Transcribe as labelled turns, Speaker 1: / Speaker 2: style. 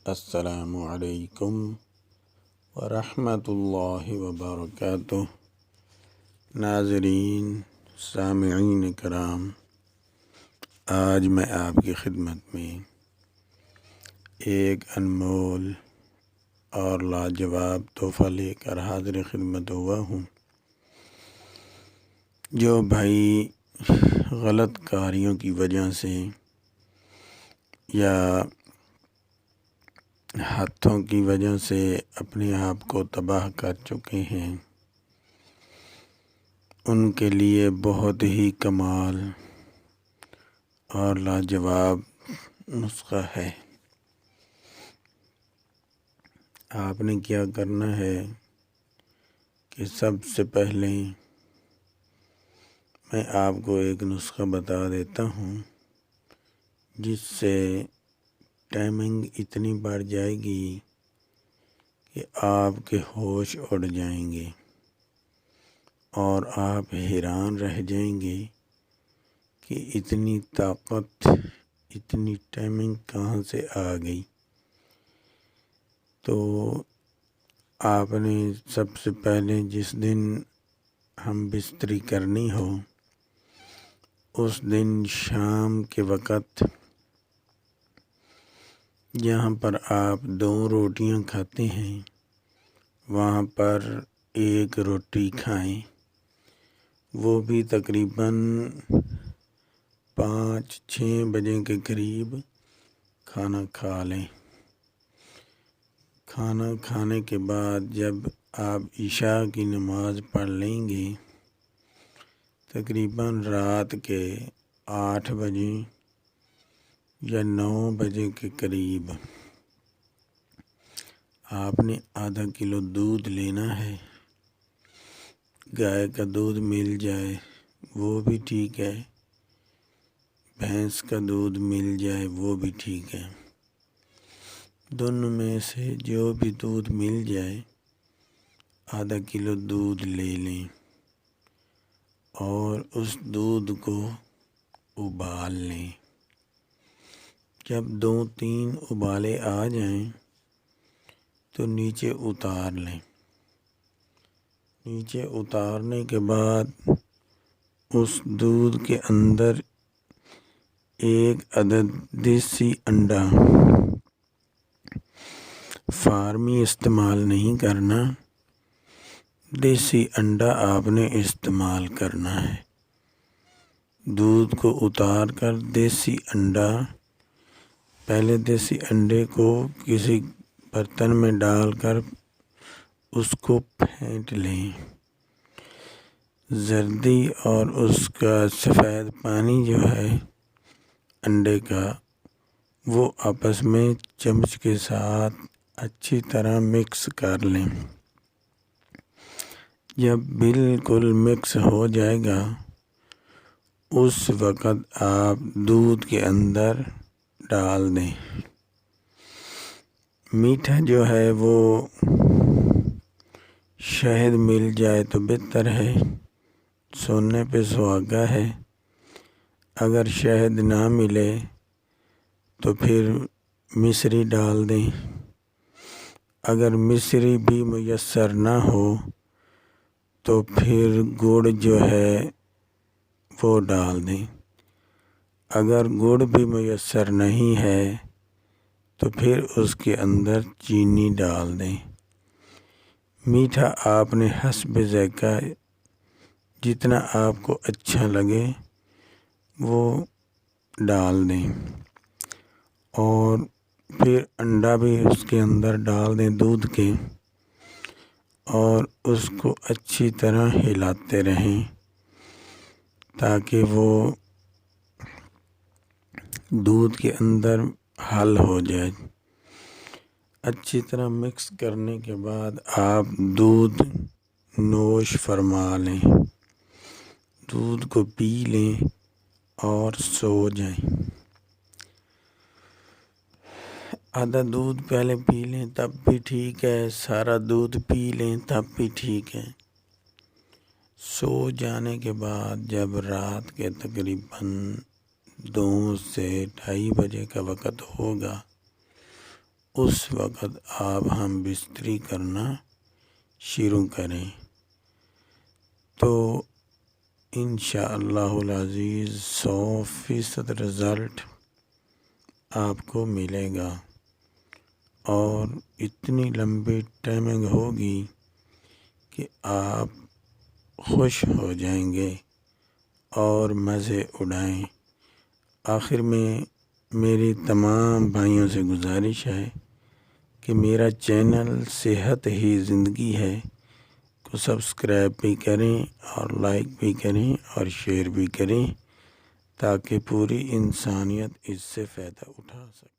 Speaker 1: السلام علیکم ورحمۃ اللہ وبرکاتہ۔ ناظرین، سامعین کرام، آج میں آپ کی خدمت میں ایک انمول اور لاجواب تحفہ لے کر حاضر خدمت ہوا ہوں۔ جو بھائی غلط کاریوں کی وجہ سے یا ہاتھوں کی وجہ سے اپنے آپ کو تباہ کر چکے ہیں، ان کے لیے بہت ہی کمال اور لاجواب نسخہ ہے۔ آپ نے کیا کرنا ہے کہ سب سے پہلے میں آپ کو ایک نسخہ بتا دیتا ہوں، جس سے ٹائمنگ اتنی بڑھ جائے گی کہ آپ کے ہوش اڑ جائیں گے اور آپ حیران رہ جائیں گے کہ اتنی طاقت، اتنی ٹائمنگ کہاں سے آ گئی۔ تو آپ نے سب سے پہلے جس دن ہم بستری کرنی ہو، اس دن شام کے وقت جہاں پر آپ 2 روٹیاں کھاتے ہیں، وہاں پر 1 روٹی کھائیں، وہ بھی تقریباً 5-6 بجے کے قریب کھانا کھا لیں۔ کھانا کھانے کے بعد جب آپ عشاء کی نماز پڑھ لیں گے، تقریباً رات کے 8 بجے یا 9 بجے کے قریب آپ نے آدھا کلو دودھ لینا ہے۔ گائے کا دودھ مل جائے وہ بھی ٹھیک ہے، بھینس کا دودھ مل جائے وہ بھی ٹھیک ہے، دونوں میں سے جو بھی دودھ مل جائے آدھا کلو دودھ لے لیں اور اس دودھ کو ابال لیں۔ جب 2-3 ابالے آ جائیں تو نیچے اتار لیں۔ نیچے اتارنے کے بعد اس دودھ کے اندر 1 عدد دیسی انڈا، فارمی استعمال نہیں کرنا، دیسی انڈا آپ نے استعمال کرنا ہے۔ دودھ کو اتار کر دیسی انڈا، پہلے دیسی انڈے کو کسی برتن میں ڈال کر اس کو پھینٹ لیں۔ زردی اور اس کا سفید پانی جو ہے انڈے کا، وہ آپس میں چمچ کے ساتھ اچھی طرح مکس کر لیں۔ جب بالکل مکس ہو جائے گا، اس وقت آپ دودھ کے اندر ڈال دیں۔ میٹھا جو ہے وہ شہد مل جائے تو بہتر ہے، سونے پہ سہاگا ہے۔ اگر شہد نہ ملے تو پھر مصری ڈال دیں۔ اگر مصری بھی میسر نہ ہو تو پھر گڑ جو ہے وہ ڈال دیں۔ اگر گڑ بھی میسر نہیں ہے تو پھر اس کے اندر چینی ڈال دیں۔ میٹھا آپ نے حسب ذائقہ، جتنا آپ کو اچھا لگے وہ ڈال دیں، اور پھر انڈا بھی اس کے اندر ڈال دیں دودھ کے، اور اس کو اچھی طرح ہلاتے رہیں تاکہ وہ دودھ کے اندر حل ہو جائے۔ اچھی طرح مکس کرنے کے بعد آپ دودھ نوش فرما لیں، دودھ کو پی لیں اور سو جائیں۔ آدھا دودھ پہلے پی لیں تب بھی ٹھیک ہے، سارا دودھ پی لیں تب بھی ٹھیک ہے۔ سو جانے کے بعد جب رات کے تقریباً 2 سے 2:30 بجے کا وقت ہوگا، اس وقت آپ ہم بستری کرنا شروع کریں تو انشاءاللہ العزیز 100% رزلٹ آپ کو ملے گا، اور اتنی لمبی ٹائمنگ ہوگی کہ آپ خوش ہو جائیں گے اور مزے اڑائیں۔ آخر میں میری تمام بھائیوں سے گزارش ہے کہ میرا چینل صحت ہی زندگی ہے کو سبسکرائب بھی کریں اور لائک بھی کریں اور شیئر بھی کریں، تاکہ پوری انسانیت اس سے فائدہ اٹھا سکے۔